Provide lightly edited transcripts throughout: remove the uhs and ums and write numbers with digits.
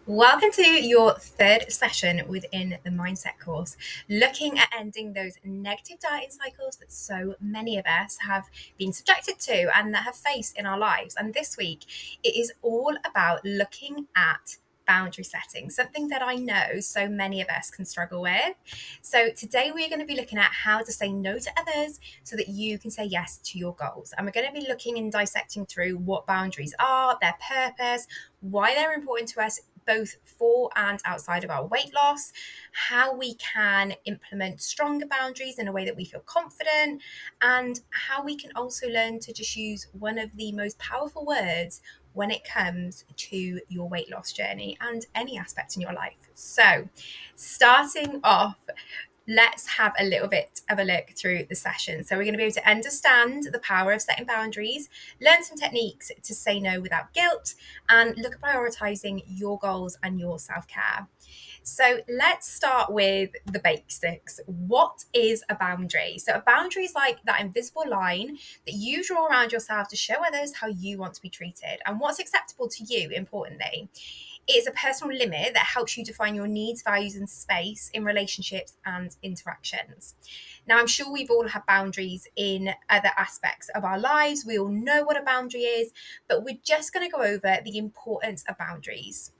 Welcome to your third session within the Mindset course, looking at ending those negative dieting cycles that so many of us have been subjected to and that have faced in our lives. And this week, it is all about looking at boundary setting, something that I know so many of us can struggle with. So today we're going to be looking at how to say no to others so that you can say yes to your goals. And we're going to be looking and dissecting through what boundaries are, their purpose, why they're important to us both for and outside of our weight loss, how we can implement stronger boundaries in a way that we feel confident, and how we can also learn to just use one of the most powerful words when it comes to your weight loss journey and any aspect in your life. So, starting off, let's have a little bit of a look through the session. So we're going to be able to understand the power of setting boundaries, learn some techniques to say no without guilt, and look at prioritizing your goals and your self-care. So let's start with the basics. What is a boundary? So a boundary is like that invisible line that you draw around yourself to show others how you want to be treated and what's acceptable to you, importantly. It is a personal limit that helps you define your needs, values, and space in relationships and interactions. Now, I'm sure we've all had boundaries in other aspects of our lives. We all know what a boundary is, but we're just going to go over the importance of boundaries.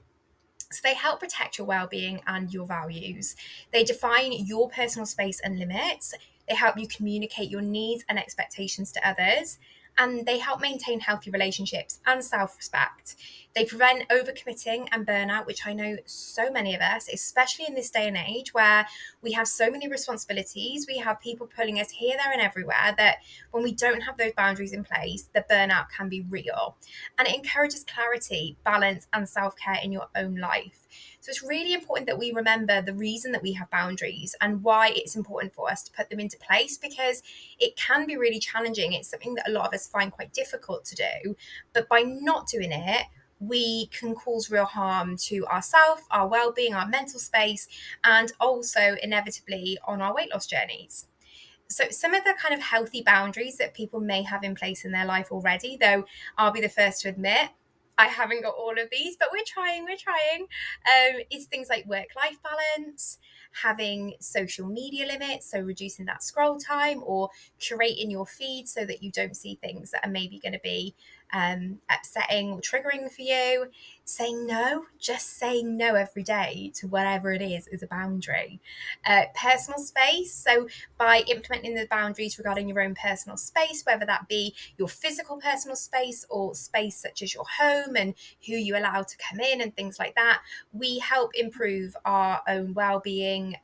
So they help protect your well-being and your values. They define your personal space and limits. They help you communicate your needs and expectations to others. And they help maintain healthy relationships and self-respect. They prevent overcommitting and burnout, which I know so many of us, especially in this day and age where we have so many responsibilities, we have people pulling us here, there, and everywhere, that when we don't have those boundaries in place, the burnout can be real. And it encourages clarity, balance, and self-care in your own life. So it's really important that we remember the reason that we have boundaries and why it's important for us to put them into place, because it can be really challenging. It's something that a lot of us find quite difficult to do. But by not doing it, we can cause real harm to ourselves, our well-being, our mental space, and also inevitably on our weight loss journeys. So some of the kind of healthy boundaries that people may have in place in their life already, though I'll be the first to admit I haven't got all of these, but we're trying, is things like work-life balance, having social media limits, so reducing that scroll time or curating your feed so that you don't see things that are maybe going to be upsetting or triggering for you. Saying no, just saying no every day to whatever it is a boundary. Personal space, so by implementing the boundaries regarding your own personal space, whether that be your physical personal space or space such as your home and who you allow to come in and things like that, we help improve our own well-being,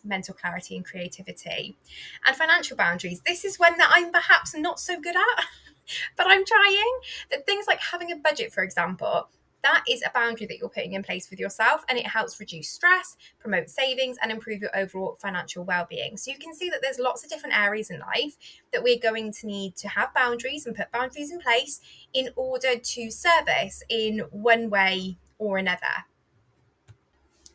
mental clarity and creativity. And financial boundaries, this is one that I'm perhaps not so good at, but I'm trying. That things like having a budget, for example, that is a boundary that you're putting in place with yourself, and it helps reduce stress, promote savings, and improve your overall financial well-being. So you can see that there's lots of different areas in life that we're going to need to have boundaries and put boundaries in place in order to service in one way or another.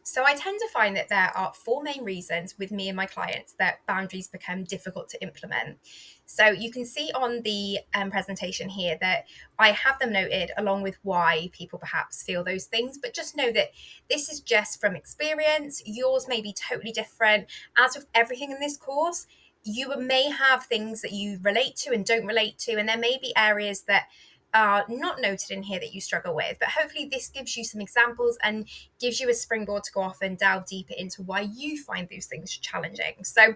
So I tend to find that there are four main reasons with me and my clients that boundaries become difficult to implement. So you can see on the presentation here that I have them noted along with why people perhaps feel those things, but just know that this is just from experience. Yours may be totally different. As with everything in this course, you may have things that you relate to and don't relate to, and there may be areas that are not noted in here that you struggle with, but hopefully this gives you some examples and gives you a springboard to go off and delve deeper into why you find those things challenging. So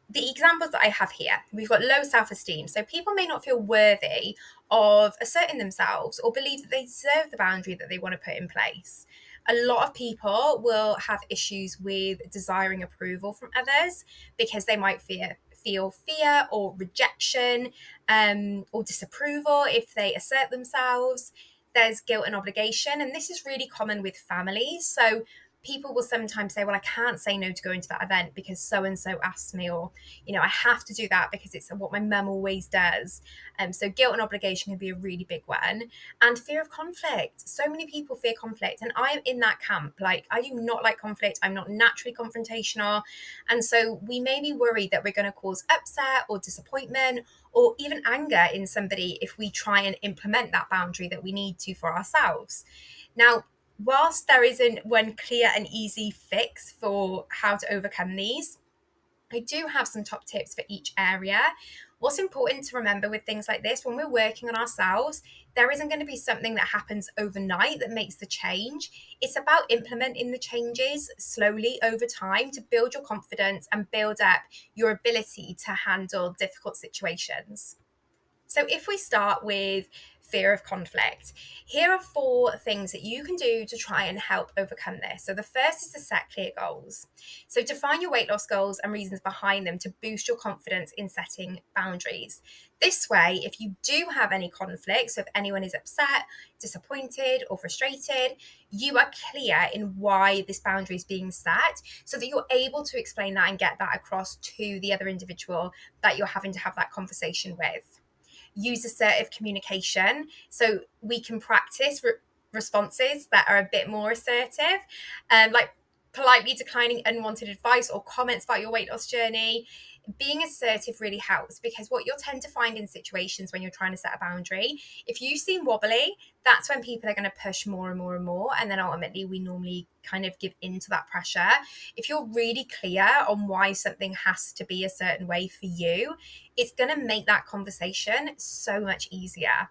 the examples that I have here, we've got low self-esteem. So people may not feel worthy of asserting themselves or believe that they deserve the boundary that they want to put in place. A lot of people will have issues with desiring approval from others because they might feel fear or rejection, or disapproval if they assert themselves. There's guilt and obligation, and this is really common with families. So people will sometimes say, well, I can't say no to going to that event because so and so asked me, or I have to do that because it's what my mum always does. So guilt and obligation can be a really big one. And fear of conflict. So many people fear conflict, and I'm in that camp. Like, I do not like conflict. I'm not naturally confrontational, and so we may be worried that we're going to cause upset or disappointment or even anger in somebody if we try and implement that boundary that we need to for ourselves. Now, whilst there isn't one clear and easy fix for how to overcome these, I do have some top tips for each area. What's important to remember with things like this, when we're working on ourselves, there isn't going to be something that happens overnight that makes the change. It's about implementing the changes slowly over time to build your confidence and build up your ability to handle difficult situations. So, if we start with fear of conflict, here are 4 things that you can do to try and help overcome this. So, the first is to set clear goals. So, define your weight loss goals and reasons behind them to boost your confidence in setting boundaries. This way, if you do have any conflicts, so if anyone is upset, disappointed, or frustrated, you are clear in why this boundary is being set so that you're able to explain that and get that across to the other individual that you're having to have that conversation with. Use assertive communication so we can practice responses that are a bit more assertive, like politely declining unwanted advice or comments about your weight loss journey. Being assertive really helps, because what you'll tend to find in situations when you're trying to set a boundary, if you seem wobbly, that's when people are going to push more and more and more, and then ultimately we normally kind of give in to that pressure. If you're really clear on why something has to be a certain way for you, it's going to make that conversation so much easier.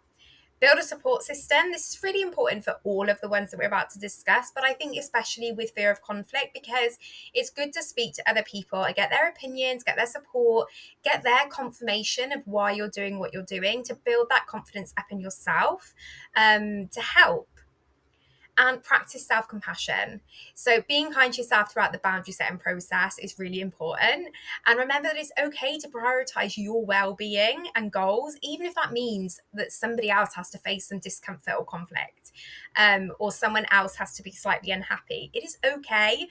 Build a support system. This is really important for all of the ones that we're about to discuss, but I think especially with fear of conflict, because it's good to speak to other people and get their opinions, get their support, get their confirmation of why you're doing what you're doing, to build that confidence up in yourself, to help. And practice self-compassion. So being kind to yourself throughout the boundary setting process is really important. And remember that it's okay to prioritize your well-being and goals, even if that means that somebody else has to face some discomfort or conflict, or someone else has to be slightly unhappy. It is okay.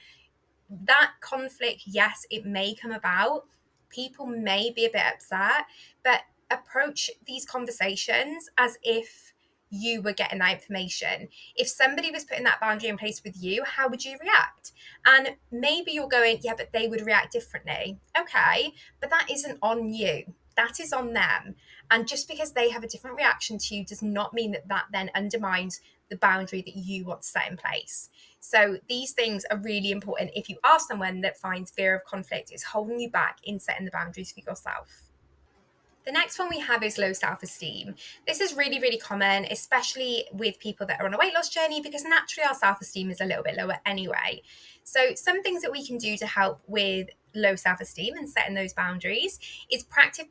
That conflict, yes, it may come about. People may be a bit upset, but approach these conversations as if you were getting that information. If somebody was putting that boundary in place with you, how would you react? And maybe you're going, yeah, but they would react differently. Okay, but that isn't on you. That is on them. And just because they have a different reaction to you does not mean that that then undermines the boundary that you want to set in place. So these things are really important if you are someone that finds fear of conflict is holding you back in setting the boundaries for yourself. The next one we have is low self-esteem. This is really, really common, especially with people that are on a weight loss journey, because naturally our self-esteem is a little bit lower anyway. So some things that we can do to help with low self-esteem and setting those boundaries is practice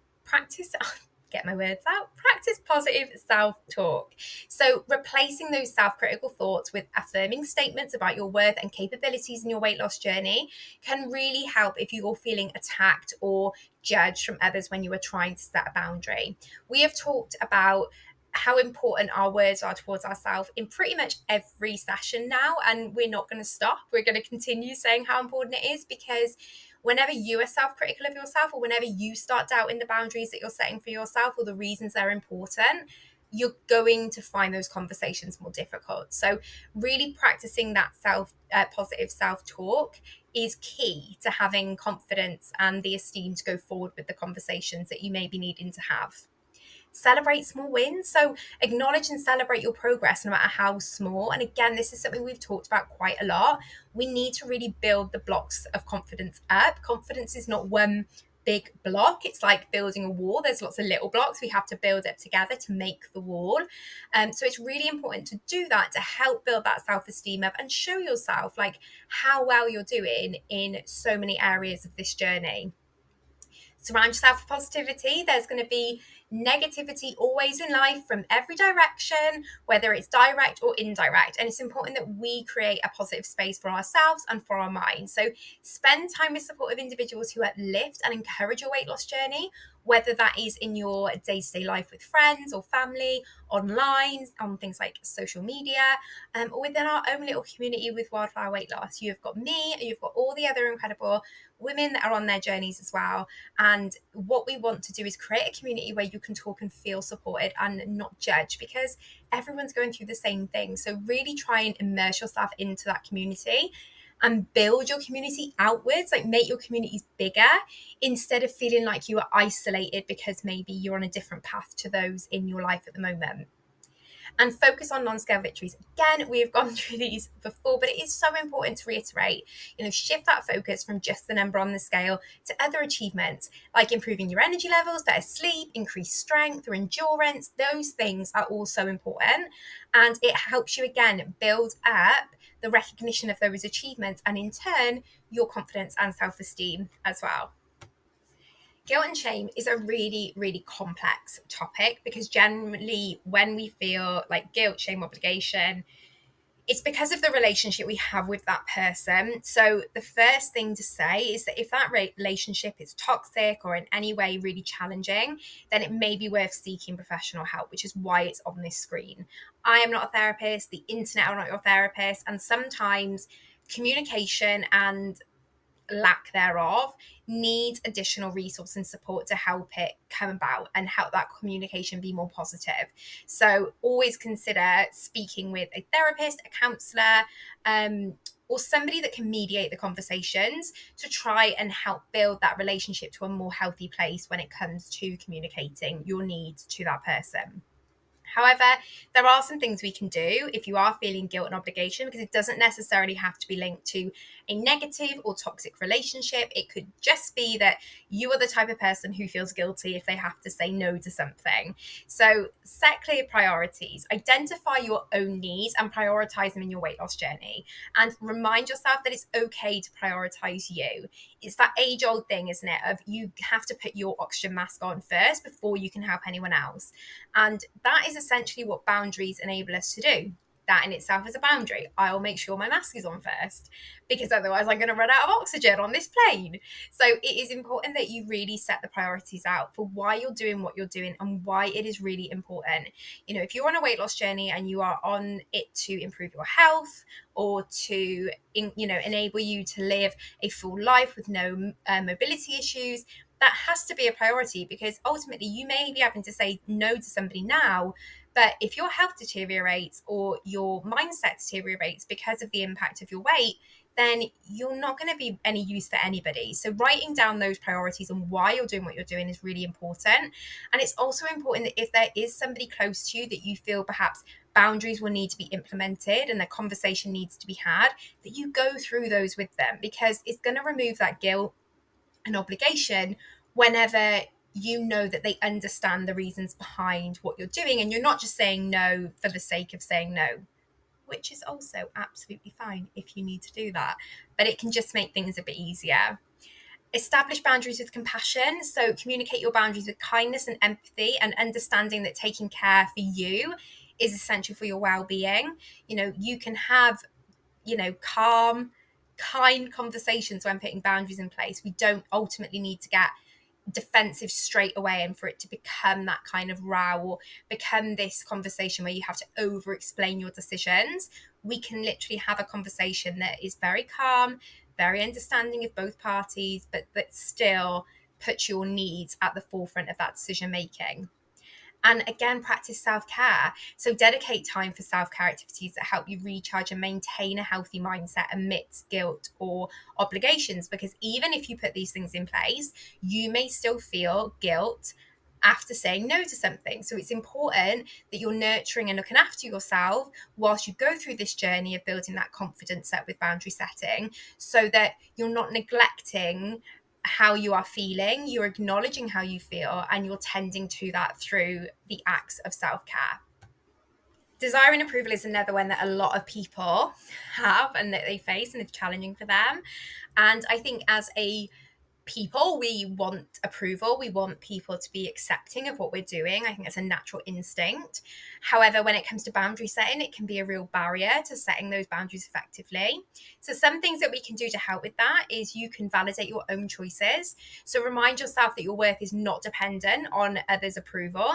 get my words out, practice positive self-talk. So replacing those self-critical thoughts with affirming statements about your worth and capabilities in your weight loss journey can really help if you're feeling attacked or judged from others when you are trying to set a boundary. We have talked about how important our words are towards ourselves in pretty much every session now, and we're not going to stop. We're going to continue saying how important it is, because whenever you are self-critical of yourself, or whenever you start doubting the boundaries that you're setting for yourself or the reasons they're important, you're going to find those conversations more difficult. So really practicing that positive self-talk is key to having confidence and the esteem to go forward with the conversations that you may be needing to have. Celebrate small wins. So acknowledge and celebrate your progress, no matter how small. And again, this is something we've talked about quite a lot. We need to really build the blocks of confidence up. Confidence is not one big block. It's like building a wall. There's lots of little blocks. We have to build it together to make the wall. So it's really important to do that to help build that self-esteem up and show yourself like how well you're doing in so many areas of this journey. Surround yourself with positivity. There's going to be negativity always in life from every direction, whether it's direct or indirect. And it's important that we create a positive space for ourselves and for our minds. So spend time with supportive individuals who uplift and encourage your weight loss journey, whether that is in your day-to-day life with friends or family, online, on things like social media, or within our own little community with Wildflower Weight Loss. You've got me, you've got all the other incredible women that are on their journeys as well. And what we want to do is create a community where you can talk and feel supported and not judge, because everyone's going through the same thing. So really try and immerse yourself into that community and build your community outwards, like make your communities bigger instead of feeling like you are isolated because maybe you're on a different path to those in your life at the moment. and focus on non-scale victories. Again, we've gone through these before, but it is so important to reiterate, shift that focus from just the number on the scale to other achievements like improving your energy levels, better sleep, increased strength or endurance. Those things are also important, and it helps you again build up the recognition of those achievements and in turn your confidence and self-esteem as well. Guilt and shame is a really, really complex topic because generally when we feel like guilt, shame, obligation, it's because of the relationship we have with that person. So the first thing to say is that if that relationship is toxic or in any way really challenging, then it may be worth seeking professional help, which is why it's on this screen. I am not a therapist, the internet are not your therapist, and sometimes communication and lack thereof needs additional resource and support to help it come about and help that communication be more positive. So always consider speaking with a therapist, a counsellor, or somebody that can mediate the conversations to try and help build that relationship to a more healthy place when it comes to communicating your needs to that person. However, there are some things we can do if you are feeling guilt and obligation, because it doesn't necessarily have to be linked to a negative or toxic relationship. It could just be that you are the type of person who feels guilty if they have to say no to something. So set clear priorities, identify your own needs and prioritize them in your weight loss journey. And remind yourself that it's okay to prioritize you. It's that age-old thing, isn't it, of you have to put your oxygen mask on first before you can help anyone else. And that is essentially what boundaries enable us to do. That in itself is a boundary. I'll make sure my mask is on first, because otherwise I'm going to run out of oxygen on this plane. So it is important that you really set the priorities out for why you're doing what you're doing and why it is really important. If you're on a weight loss journey and you are on it to improve your health or to enable you to live a full life with no mobility issues, that has to be a priority, because ultimately you may be having to say no to somebody now, but if your health deteriorates or your mindset deteriorates because of the impact of your weight, then you're not going to be any use for anybody. So writing down those priorities and why you're doing what you're doing is really important. And it's also important that if there is somebody close to you that you feel perhaps boundaries will need to be implemented and the conversation needs to be had, that you go through those with them, because it's going to remove that guilt an obligation whenever you know that they understand the reasons behind what you're doing and you're not just saying no for the sake of saying no, which is also absolutely fine if you need to do that, but it can just make things a bit easier. Establish boundaries with compassion. So communicate your boundaries with kindness and empathy, and understanding that taking care for you is essential for your well-being. You can have calm, kind conversations when putting boundaries in place. We don't ultimately need to get defensive straight away and for it to become that kind of row or become this conversation where you have to over explain your decisions. We can literally have a conversation that is very calm, very understanding of both parties, but that still puts your needs at the forefront of that decision making. And again, practice self-care. So dedicate time for self-care activities that help you recharge and maintain a healthy mindset amidst guilt or obligations. Because even if you put these things in place, you may still feel guilt after saying no to something. So it's important that you're nurturing and looking after yourself whilst you go through this journey of building that confidence set with boundary setting, so that you're not neglecting how you are feeling, you're acknowledging how you feel, and you're tending to that through the acts of self-care. Desiring approval is another one that a lot of people have and that they face, and it's challenging for them. And I think as a people, we want approval. We want people to be accepting of what we're doing. I think it's a natural instinct. However, when it comes to boundary setting, it can be a real barrier to setting those boundaries effectively. So some things that we can do to help with that is you can validate your own choices. So remind yourself that your worth is not dependent on others' approval,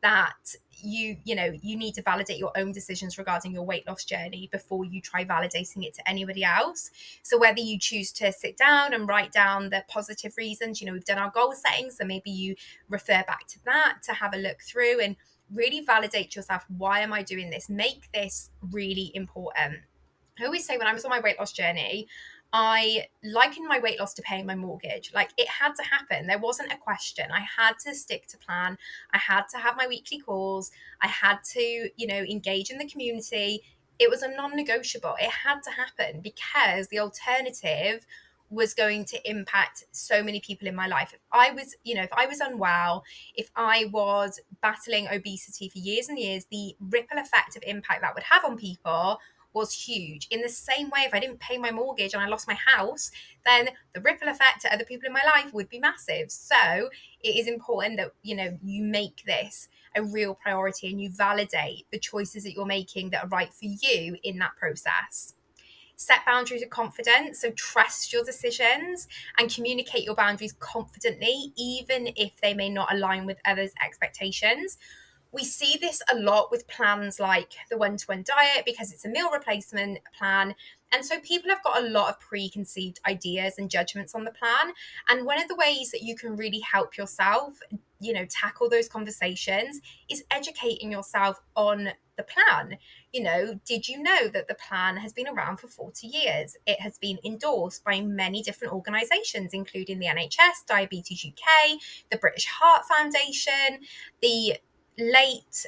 that you need to validate your own decisions regarding your weight loss journey before you try validating it to anybody else. So whether you choose to sit down and write down the positive reasons, we've done our goal settings, so maybe you refer back to that to have a look through and really validate yourself. Why am I doing this? Make this really important. I always say when I was on my weight loss journey, I likened my weight loss to paying my mortgage. Like, it had to happen. There wasn't a question. I had to stick to plan. I had to have my weekly calls. I had to, engage in the community. It was a non-negotiable. It had to happen because the alternative was going to impact so many people in my life. If I was unwell, if I was battling obesity for years and years, the ripple effect of impact that would have on people was huge. In the same way, if I didn't pay my mortgage and I lost my house, then the ripple effect to other people in my life would be massive. So it is important that, you make this a real priority and you validate the choices that you're making that are right for you in that process. Set boundaries with confidence, so trust your decisions and communicate your boundaries confidently, even if they may not align with others' expectations. We see this a lot with plans like the one-to-one diet because it's a meal replacement plan. And so people have got a lot of preconceived ideas and judgments on the plan. And one of the ways that you can really help yourself, tackle those conversations is educating yourself on the plan. Did you know that the plan has been around for 40 years? It has been endorsed by many different organisations, including the NHS, Diabetes UK, the British Heart Foundation, the late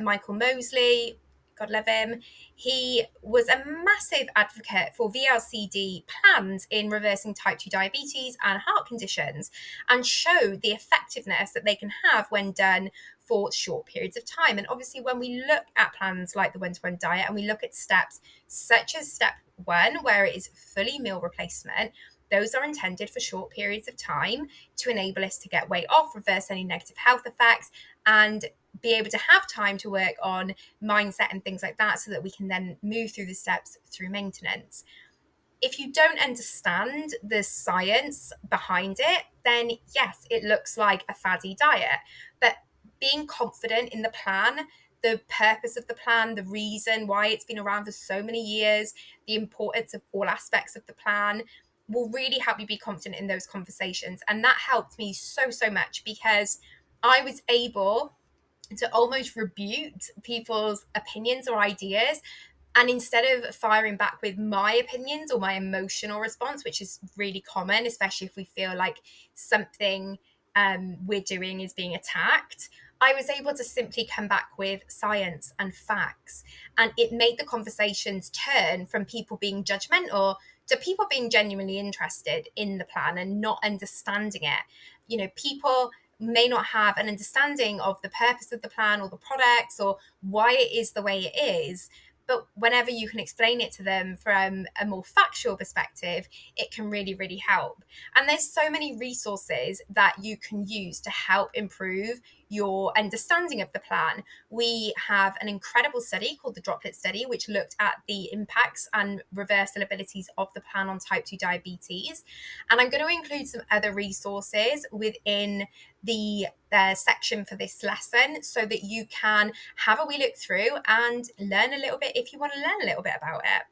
Michael Mosley, God love him. He was a massive advocate for VLCD plans in reversing type 2 diabetes and heart conditions, and showed the effectiveness that they can have when done for short periods of time. And obviously, when we look at plans like the one-to-one diet and we look at steps such as step 1, where it is fully meal replacement, those are intended for short periods of time to enable us to get weight off, reverse any negative health effects, and be able to have time to work on mindset and things like that so that we can then move through the steps through maintenance. If you don't understand the science behind it, then yes, it looks like a faddy diet. But being confident in the plan, the purpose of the plan, the reason why it's been around for so many years, the importance of all aspects of the plan will really help you be confident in those conversations. And that helped me so, so much because I was able to almost rebuke people's opinions or ideas. And instead of firing back with my opinions or my emotional response, which is really common, especially if we feel like something we're doing is being attacked, I was able to simply come back with science and facts. And it made the conversations turn from people being judgmental to people being genuinely interested in the plan and not understanding it. People may not have an understanding of the purpose of the plan or the products or why it is the way it is. But whenever you can explain it to them from a more factual perspective, it can really, really help. And there's so many resources that you can use to help improve your understanding of the plan. We have an incredible study called the Droplet Study, which looked at the impacts and reversal abilities of the plan on type 2 diabetes. And I'm going to include some other resources within the section for this lesson so that you can have a wee look through and learn a little bit if you want to learn a little bit about it.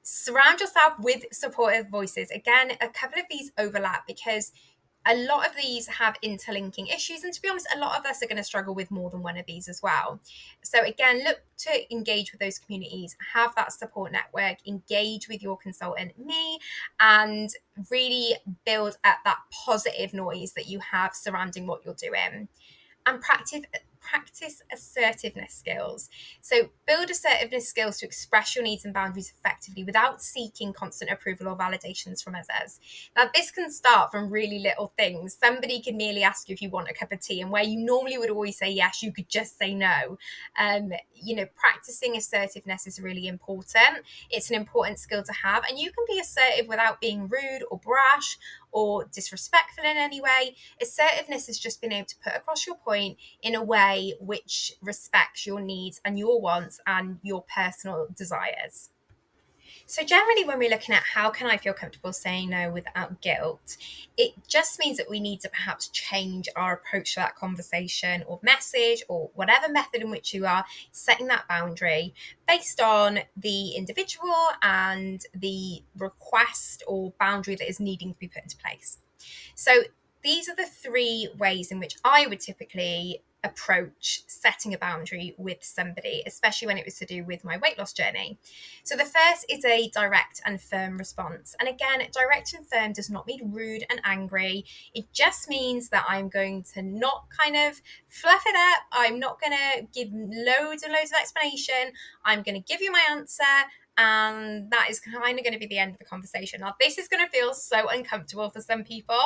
Surround yourself with supportive voices. Again, a couple of these overlap because a lot of these have interlinking issues, and to be honest, a lot of us are going to struggle with more than one of these as well. So again, look to engage with those communities, have that support network, engage with your consultant, me, and really build up that positive noise that you have surrounding what you're doing. And practice assertiveness skills. So build assertiveness skills to express your needs and boundaries effectively without seeking constant approval or validations from others. Now, this can start from really little things. Somebody can merely ask you if you want a cup of tea, and where you normally would always say yes, you could just say no. Practicing assertiveness is really important. It's an important skill to have, and you can be assertive without being rude or brash or disrespectful in any way. Assertiveness is just being able to put across your point in a way which respects your needs and your wants and your personal desires. So generally, when we're looking at how can I feel comfortable saying no without guilt, it just means that we need to perhaps change our approach to that conversation or message or whatever method in which you are setting that boundary based on the individual and the request or boundary that is needing to be put into place. So these are the 3 ways in which I would typically approach setting a boundary with somebody, especially when it was to do with my weight loss journey. So the first is a direct and firm response. And again, direct and firm does not mean rude and angry. It just means that I'm going to not kind of fluff it up. I'm not going to give loads and loads of explanation. I'm going to give you my answer, and that is kind of going to be the end of the conversation. Now, this is going to feel so uncomfortable for some people.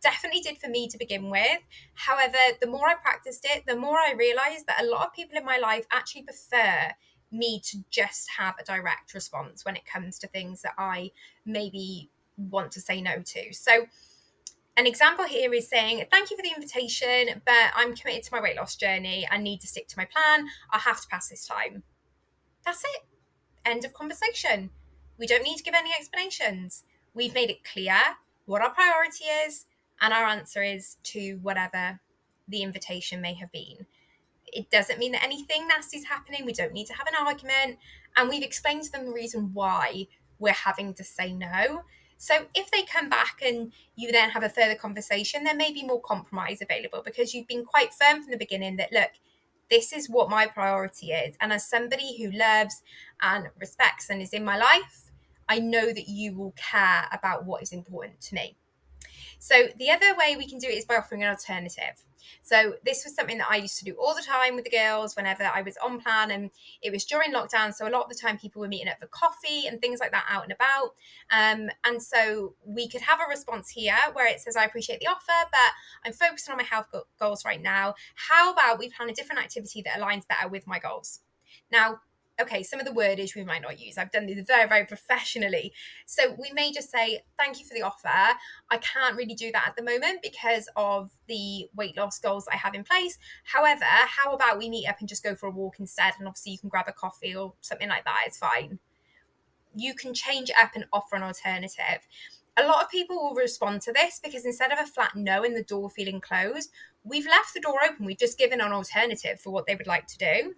Definitely did for me to begin with. However, the more I practiced it, the more I realized that a lot of people in my life actually prefer me to just have a direct response when it comes to things that I maybe want to say no to. So an example here is saying, thank you for the invitation, but I'm committed to my weight loss journey. I need to stick to my plan. I'll have to pass this time. That's it. End of conversation. We don't need to give any explanations. We've made it clear what our priority is, and our answer is to whatever the invitation may have been. It doesn't mean that anything nasty is happening. We don't need to have an argument. And we've explained to them the reason why we're having to say no. So if they come back and you then have a further conversation, there may be more compromise available because you've been quite firm from the beginning that, look, this is what my priority is. And as somebody who loves and respects and is in my life, I know that you will care about what is important to me. So the other way we can do it is by offering an alternative. So this was something that I used to do all the time with the girls whenever I was on plan, and it was during lockdown. So a lot of the time people were meeting up for coffee and things like that out and about. And so we could have a response here where it says, I appreciate the offer, but I'm focusing on my health goals right now. How about we plan a different activity that aligns better with my goals? Now, okay, some of the wordage we might not use. I've done this very, very professionally. So we may just say, thank you for the offer. I can't really do that at the moment because of the weight loss goals I have in place. However, how about we meet up and just go for a walk instead? And obviously you can grab a coffee or something like that. It's fine. You can change it up and offer an alternative. A lot of people will respond to this because instead of a flat no and the door feeling closed, we've left the door open. We've just given an alternative for what they would like to do.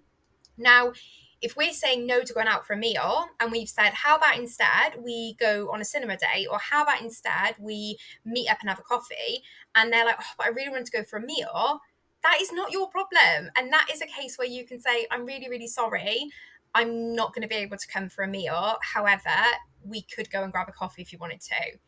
Now, if we're saying no to going out for a meal and we've said, how about instead we go on a cinema date, or how about instead we meet up and have a coffee, and they're like, oh, but I really want to go for a meal, that is not your problem. And that is a case where you can say, I'm really, really sorry. I'm not going to be able to come for a meal. However, we could go and grab a coffee if you wanted to.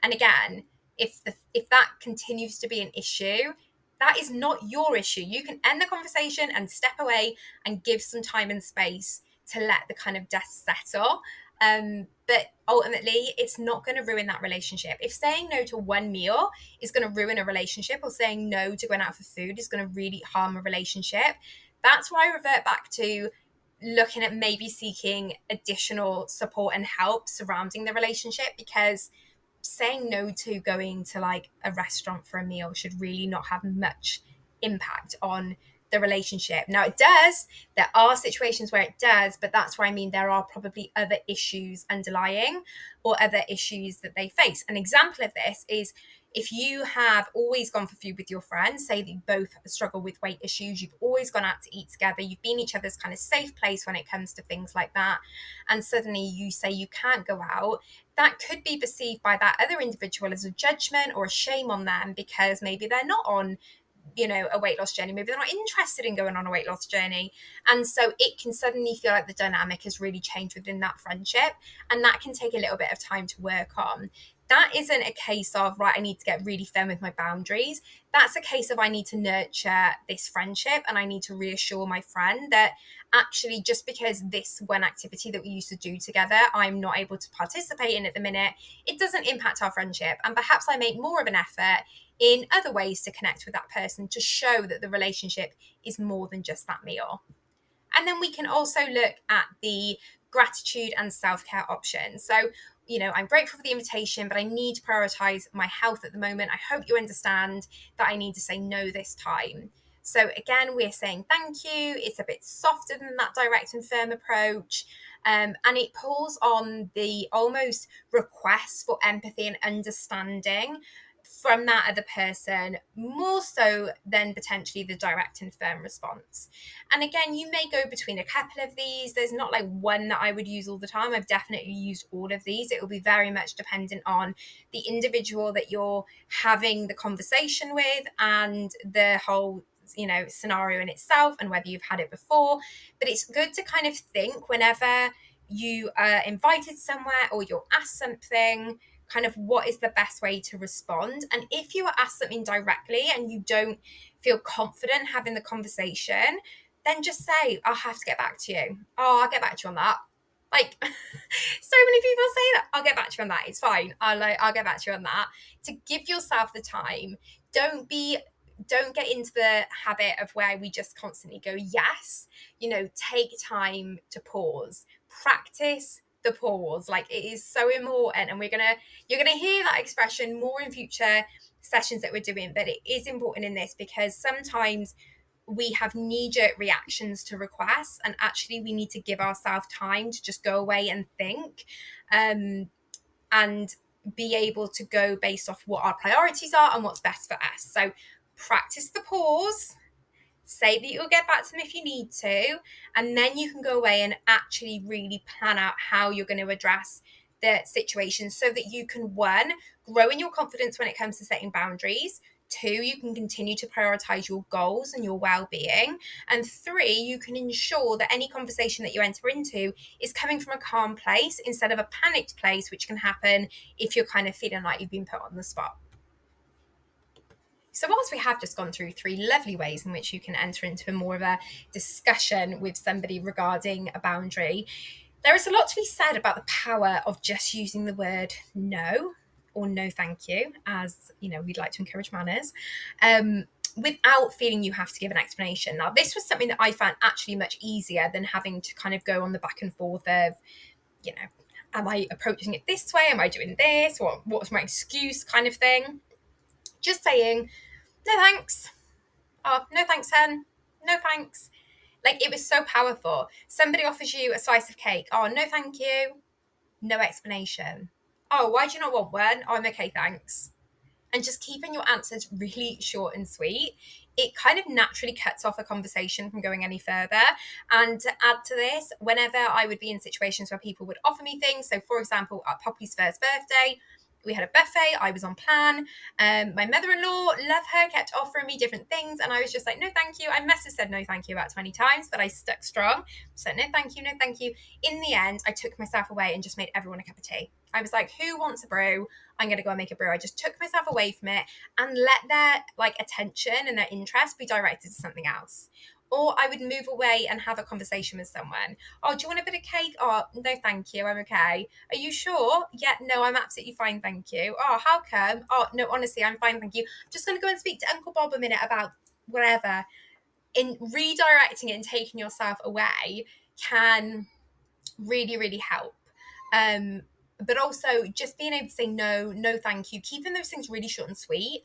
And again, if that continues to be an issue, that is not your issue. You can end the conversation and step away and give some time and space to let the kind of dust settle. But ultimately, it's not going to ruin that relationship. If saying no to one meal is going to ruin a relationship, or saying no to going out for food is going to really harm a relationship, that's why I revert back to looking at maybe seeking additional support and help surrounding the relationship, because saying no to going to like a restaurant for a meal should really not have much impact on the relationship. Now it does, there are situations where it does, but that's where I mean there are probably other issues underlying or other issues that they face. An example of this is if you have always gone for food with your friends, say that you both struggle with weight issues, you've always gone out to eat together, you've been each other's kind of safe place when it comes to things like that, and suddenly you say you can't go out, that could be perceived by that other individual as a judgment or a shame on them because maybe they're not on, you know, a weight loss journey. Maybe they're not interested in going on a weight loss journey. And so it can suddenly feel like the dynamic has really changed within that friendship. And that can take a little bit of time to work on. That isn't a case of, right, I need to get really firm with my boundaries. That's a case of I need to nurture this friendship and I need to reassure my friend that actually just because this one activity that we used to do together, I'm not able to participate in at the minute, it doesn't impact our friendship. And perhaps I make more of an effort in other ways to connect with that person to show that the relationship is more than just that meal. And then we can also look at the gratitude and self-care options. So, you know, I'm grateful for the invitation, but I need to prioritize my health at the moment. I hope you understand that I need to say no this time. So again, we're saying thank you. It's a bit softer than that direct and firm approach. And it pulls on the almost request for empathy and understanding from that other person, more so than potentially the direct and firm response. And again, you may go between a couple of these. There's not like one that I would use all the time. I've definitely used all of these. It will be very much dependent on the individual that you're having the conversation with and the whole scenario in itself and whether you've had it before. But it's good to kind of think whenever you are invited somewhere or you're asked something, kind of what is the best way to respond. And if you are asked something directly and you don't feel confident having the conversation, then just say, I'll have to get back to you. Oh, I'll get back to you on that. Like, so many people say that. I'll get back to you on that. It's fine. I'll get back to you on that. To give yourself the time. Don't get into the habit of where we just constantly go yes. Take time to pause. Practice the pause. Like, it is so important, and you're gonna hear that expression more in future sessions that we're doing, but it is important in this because sometimes we have knee-jerk reactions to requests, and actually we need to give ourselves time to just go away and think, and be able to go based off what our priorities are and what's best for us. So practice the pause, say that you'll get back to them if you need to, and then you can go away and actually really plan out how you're going to address the situation so that you can, one, grow in your confidence when it comes to setting boundaries. Two, you can continue to prioritize your goals and your well-being. And three, you can ensure that any conversation that you enter into is coming from a calm place instead of a panicked place, which can happen if you're kind of feeling like you've been put on the spot. So whilst we have just gone through 3 lovely ways in which you can enter into more of a discussion with somebody regarding a boundary, there is a lot to be said about the power of just using the word no, or no thank you, as we'd like to encourage manners, without feeling you have to give an explanation. Now, this was something that I found actually much easier than having to kind of go on the back and forth of, am I approaching it this way? Am I doing this? What's my excuse kind of thing? Just saying, no thanks. Oh, no thanks, hen. No thanks. Like, it was so powerful. Somebody offers you a slice of cake. Oh, no thank you. No explanation. Oh, why do you not want one? Oh, I'm okay, thanks. And just keeping your answers really short and sweet, it kind of naturally cuts off a conversation from going any further. And to add to this, whenever I would be in situations where people would offer me things, so for example, at Poppy's first birthday, we had a buffet, I was on plan. My mother-in-law, love her, kept offering me different things, and I was just like, no thank you. I must have said no thank you about 20 times, but I stuck strong. So no thank you, no thank you. In the end, I took myself away and just made everyone a cup of tea. I was like, who wants a brew? I'm going to go and make a brew. I just took myself away from it and let their attention and their interest be directed to something else. Or I would move away and have a conversation with someone. Oh, do you want a bit of cake? Oh, no, thank you. I'm okay. Are you sure? Yeah, no, I'm absolutely fine. Thank you. Oh, how come? Oh, no, honestly, I'm fine. Thank you. I'm just going to go and speak to Uncle Bob a minute about whatever. In redirecting it and taking yourself away can really, really help. But also just being able to say no thank you, keeping those things really short and sweet,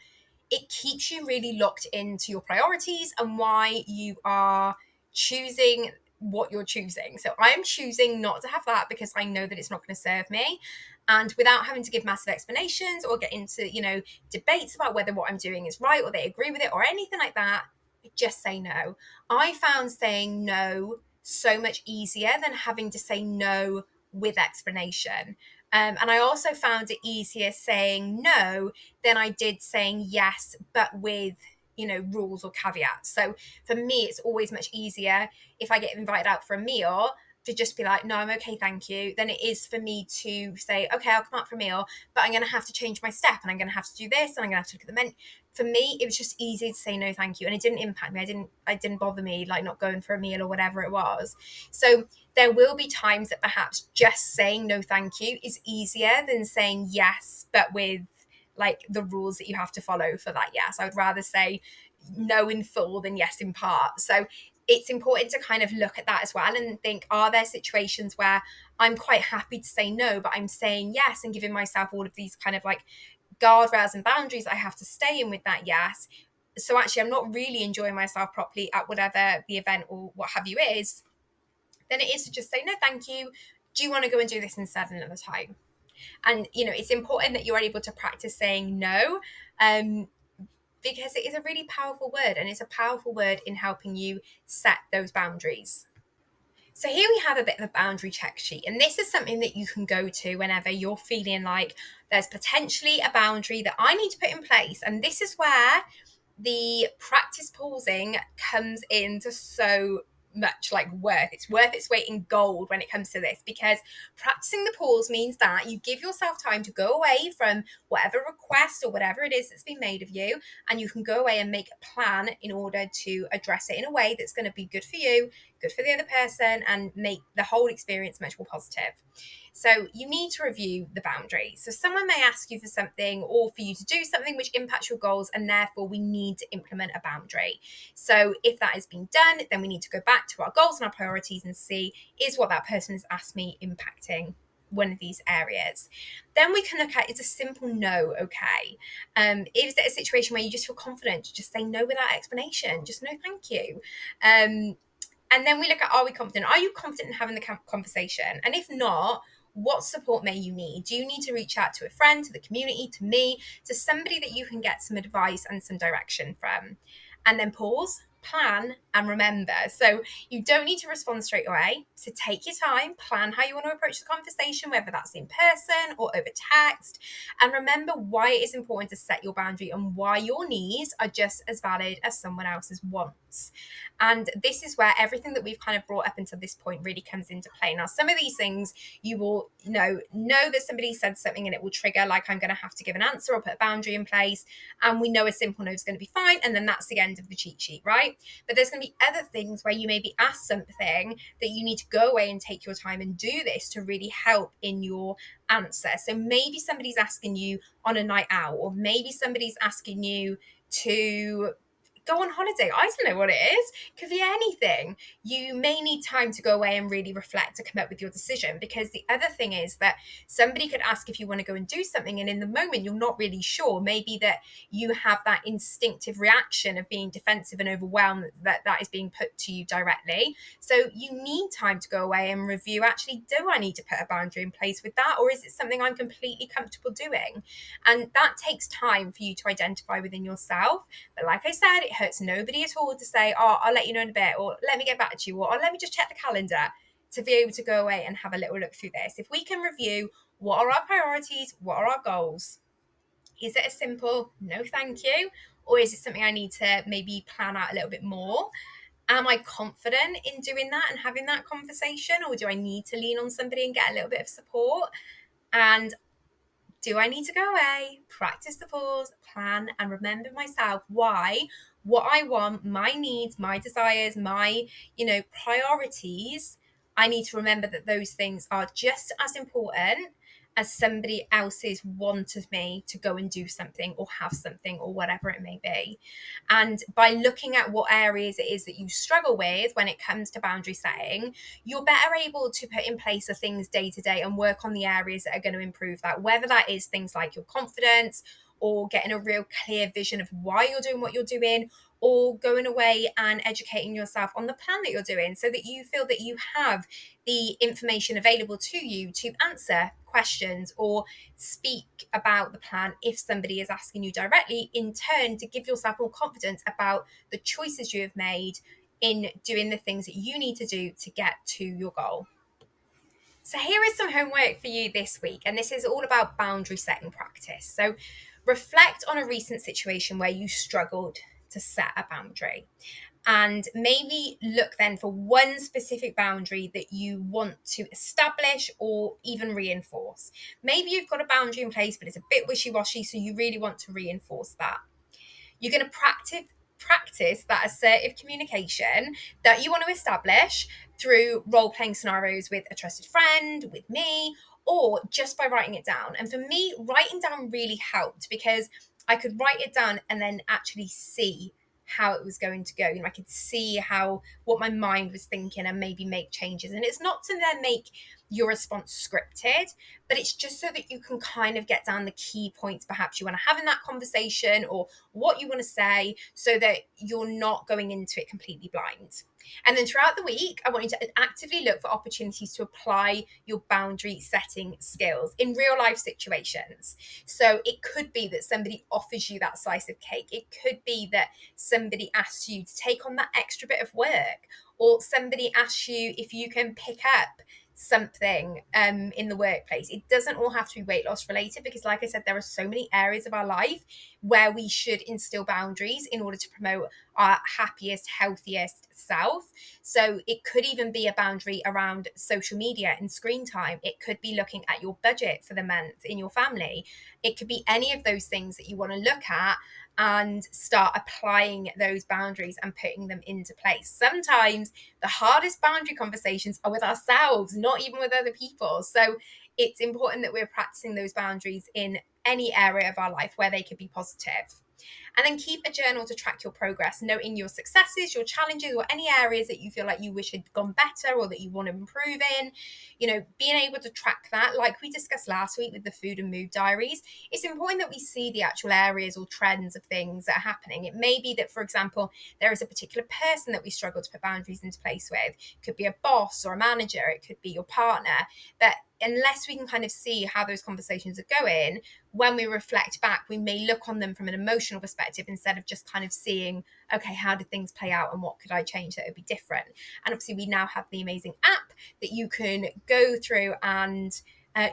it keeps you really locked into your priorities and why you are choosing what you're choosing. So I'm choosing not to have that because I know that it's not going to serve me. And without having to give massive explanations or get into, debates about whether what I'm doing is right or they agree with it or anything like that, just say no. I found saying no so much easier than having to say no with explanation. And I also found it easier saying no than I did saying yes, but with, rules or caveats. So for me, it's always much easier if I get invited out for a meal to just be like, no, I'm okay, thank you, than it is for me to say, okay, I'll come out for a meal, but I'm going to have to change my step and I'm going to have to do this and I'm going to have to look at the menu. For me, it was just easy to say no, thank you. And it didn't impact me. I didn't bother me, like not going for a meal or whatever it was. So there will be times that perhaps just saying no, thank you is easier than saying yes, but with the rules that you have to follow for that yes. I would rather say no in full than yes in part. So it's important to kind of look at that as well and think, are there situations where I'm quite happy to say no, but I'm saying yes and giving myself all of these kind of guardrails and boundaries I have to stay in with that yes. So actually I'm not really enjoying myself properly at whatever the event or what have you is, then it is to just say no thank you. Do you want to go and do this instead another time? And it's important that you're able to practice saying no, because it is a really powerful word, and it's a powerful word in helping you set those boundaries. So here we have a bit of a boundary check sheet, and this is something that you can go to whenever you're feeling like there's potentially a boundary that I need to put in place. And this is where the practice pausing comes into so much like worth. It's worth its weight in gold when it comes to this, because practicing the pause means that you give yourself time to go away from whatever request or whatever it is that's been made of you, and you can go away and make a plan in order to address it in a way that's going to be good for you, good for the other person, and make the whole experience much more positive. So you need to review the boundaries. So someone may ask you for something or for you to do something which impacts your goals, and therefore we need to implement a boundary. So if that is being done, then we need to go back to our goals and our priorities and see, is what that person has asked me impacting one of these areas? Then we can look at, it's a simple no okay? Is it a situation where you just feel confident to just say no without explanation? Just no thank you. And then we look at, are we confident? Are you confident in having the conversation? And if not, what support may you need? Do you need to reach out to a friend, to the community, to me, to somebody that you can get some advice and some direction from? And then pause, plan, and remember. So you don't need to respond straight away. So take your time, plan how you want to approach the conversation, whether that's in person or over text. And remember why it is important to set your boundary and why your needs are just as valid as someone else's wants. And this is where everything that we've kind of brought up until this point really comes into play. Now, some of these things you will know that somebody said something and it will trigger, like, I'm going to have to give an answer or put a boundary in place. And we know a simple no is going to be fine. And then that's the end of the cheat sheet, right? But there's going to be other things where you may be asked something that you need to go away and take your time and do this to really help in your answer. So maybe somebody's asking you on a night out, or maybe somebody's asking you to go on holiday. I don't know what it is. Could be anything. You may need time to go away and really reflect to come up with your decision, because the other thing is that somebody could ask if you want to go and do something, and in the moment you're not really sure. Maybe that you have that instinctive reaction of being defensive and overwhelmed that is being put to you directly. So you need time to go away and review, actually, do I need to put a boundary in place with that, or is it something I'm completely comfortable doing? And that takes time for you to identify within yourself. But like I said, it hurts nobody at all to say, oh, I'll let you know in a bit, or let me get back to you, or let me just check the calendar, to be able to go away and have a little look through this. If we can review, what are our priorities? What are our goals? Is it a simple no thank you? Or is it something I need to maybe plan out a little bit more? Am I confident in doing that and having that conversation? Or do I need to lean on somebody and get a little bit of support? And do I need to go away, practice the pause, plan, and remember myself why, what I want, my needs, my desires, my, priorities? I need to remember that those things are just as important as somebody else's want of me to go and do something or have something or whatever it may be. And by looking at what areas it is that you struggle with when it comes to boundary setting, you're better able to put in place the things day to day and work on the areas that are going to improve that, whether that is things like your confidence, or getting a real clear vision of why you're doing what you're doing, or going away and educating yourself on the plan that you're doing, so that you feel that you have the information available to you to answer questions or speak about the plan if somebody is asking you directly, in turn to give yourself more confidence about the choices you have made in doing the things that you need to do to get to your goal. So here is some homework for you this week, and this is all about boundary setting practice. So reflect on a recent situation where you struggled to set a boundary, and maybe look then for one specific boundary that you want to establish or even reinforce. Maybe you've got a boundary in place, but it's a bit wishy-washy, so you really want to reinforce that. You're going to practice that assertive communication that you want to establish through role-playing scenarios with a trusted friend, with me, or just by writing it down. And for me, writing down really helped, because I could write it down and then actually see how it was going to go. I could see what my mind was thinking and maybe make changes. And it's not to then make your response scripted, but it's just so that you can kind of get down the key points perhaps you want to have in that conversation, or what you want to say, so that you're not going into it completely blind. And then throughout the week, I want you to actively look for opportunities to apply your boundary setting skills in real life situations. So it could be that somebody offers you that slice of cake. It could be that somebody asks you to take on that extra bit of work, or somebody asks you if you can pick up something in the workplace. It doesn't all have to be weight loss related, because like I said, there are so many areas of our life where we should instill boundaries in order to promote our happiest, healthiest self. So it could even be a boundary around social media and screen time. It could be looking at your budget for the month in your family. It could be any of those things that you want to look at and start applying those boundaries and putting them into place. Sometimes the hardest boundary conversations are with ourselves, not even with other people. So it's important that we're practicing those boundaries in any area of our life where they could be positive. And then keep a journal to track your progress, noting your successes, your challenges, or any areas that you feel like you wish had gone better or that you want to improve in. Being able to track that, like we discussed last week with the food and mood diaries, it's important that we see the actual areas or trends of things that are happening. It may be that, for example, there is a particular person that we struggle to put boundaries into place with. It could be a boss or a manager, it could be your partner, that unless we can kind of see how those conversations are going, when we reflect back, we may look on them from an emotional perspective instead of just kind of seeing, okay, how did things play out and what could I change that would be different? And obviously, we now have the amazing app that you can go through and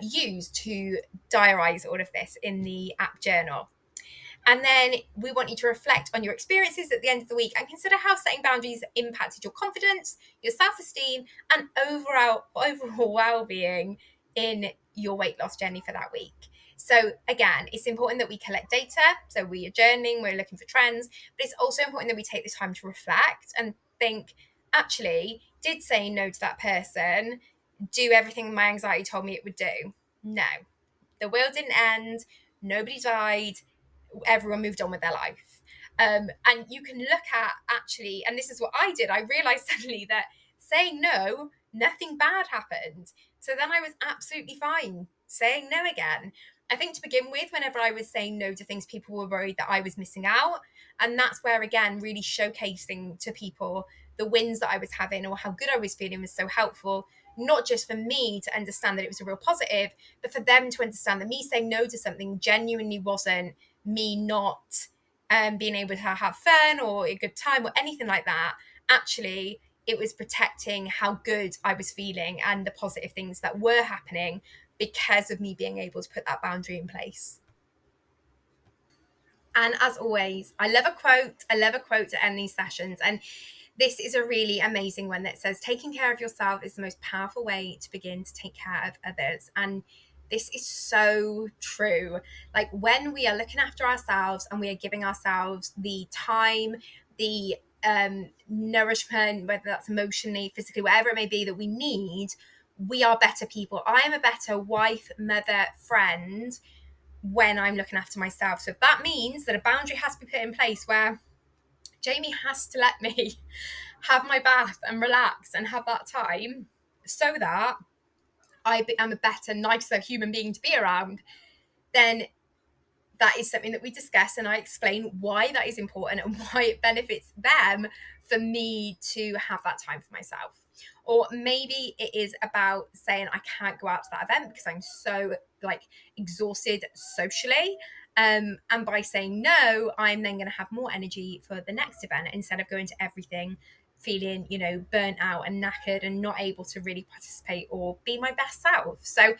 use to diarize all of this in the app journal. And then we want you to reflect on your experiences at the end of the week and consider how setting boundaries impacted your confidence, your self-esteem, and overall well-being in your weight loss journey for that week. So again, it's important that we collect data. So we are journaling, we're looking for trends, but it's also important that we take the time to reflect and think, actually, did saying no to that person do everything my anxiety told me it would do? No. The world didn't end. Nobody died. Everyone moved on with their life. And you can look at, actually, and this is what I did. I realized suddenly that saying no, nothing bad happened. So then I was absolutely fine saying no again. I think to begin with, whenever I was saying no to things, people were worried that I was missing out. And that's where, again, really showcasing to people the wins that I was having or how good I was feeling was so helpful, not just for me to understand that it was a real positive, but for them to understand that me saying no to something genuinely wasn't me not being able to have fun or a good time or anything like that. Actually, it was protecting how good I was feeling and the positive things that were happening because of me being able to put that boundary in place. And as always, I love a quote. I love a quote to end these sessions. And this is a really amazing one that says, taking care of yourself is the most powerful way to begin to take care of others. And this is so true. Like when we are looking after ourselves and we are giving ourselves the time, the nourishment, whether that's emotionally, physically, whatever it may be that we need, we are better people. I am a better wife, mother, friend when I'm looking after myself. So if that means that a boundary has to be put in place where Jamie has to let me have my bath and relax and have that time so that I am a better, nicer human being to be around, then that is something that we discuss, and I explain why that is important and why it benefits them for me to have that time for myself. Or maybe it is about saying I can't go out to that event because I'm so exhausted socially. And by saying no, I'm then going to have more energy for the next event instead of going to everything feeling, burnt out and knackered and not able to really participate or be my best self. So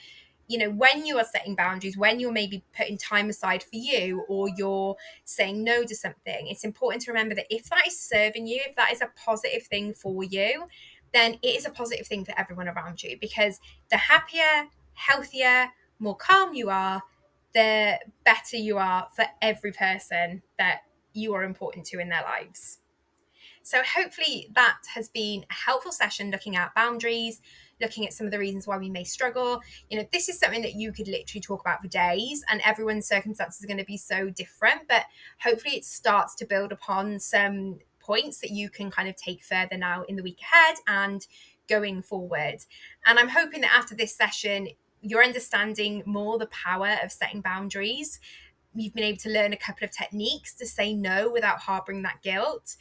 when you are setting boundaries, when you're maybe putting time aside for you or you're saying no to something, it's important to remember that if that is serving you, if that is a positive thing for you, then it is a positive thing for everyone around you, because the happier, healthier, more calm you are, the better you are for every person that you are important to in their lives. So hopefully that has been a helpful session looking at boundaries, looking at some of the reasons why we may struggle. This is something that you could literally talk about for days, and everyone's circumstances are going to be so different, but hopefully it starts to build upon some points that you can kind of take further now in the week ahead and going forward. And I'm hoping that after this session, you're understanding more the power of setting boundaries. You've been able to learn a couple of techniques to say no without harboring that guilt.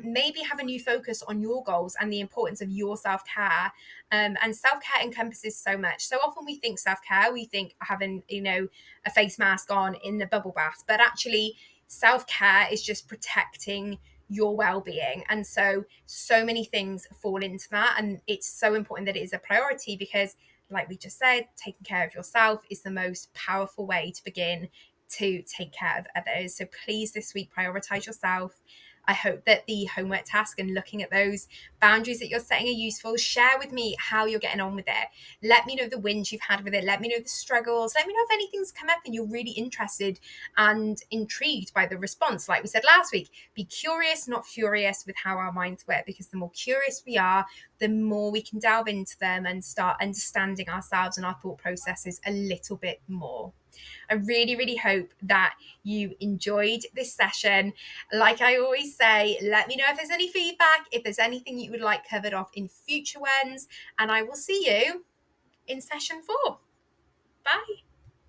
Maybe have a new focus on your goals and the importance of your self-care. And self-care encompasses so much. So often we think self-care, we think having, a face mask on in the bubble bath, but actually self-care is just protecting your well-being. And so many things fall into that, and it's so important that it is a priority, because like we just said, taking care of yourself is the most powerful way to begin to take care of others. So please, this week, prioritize yourself. I hope that the homework task and looking at those boundaries that you're setting are useful. Share with me how you're getting on with it. Let me know the wins you've had with it. Let me know the struggles. Let me know if anything's come up and you're really interested and intrigued by the response. Like we said last week, be curious, not furious, with how our minds work, because the more curious we are, the more we can delve into them and start understanding ourselves and our thought processes a little bit more. I really, really hope that you enjoyed this session. Like I always say, let me know if there's any feedback, if there's anything you would like covered off in future ones, and I will see you in session 4. Bye.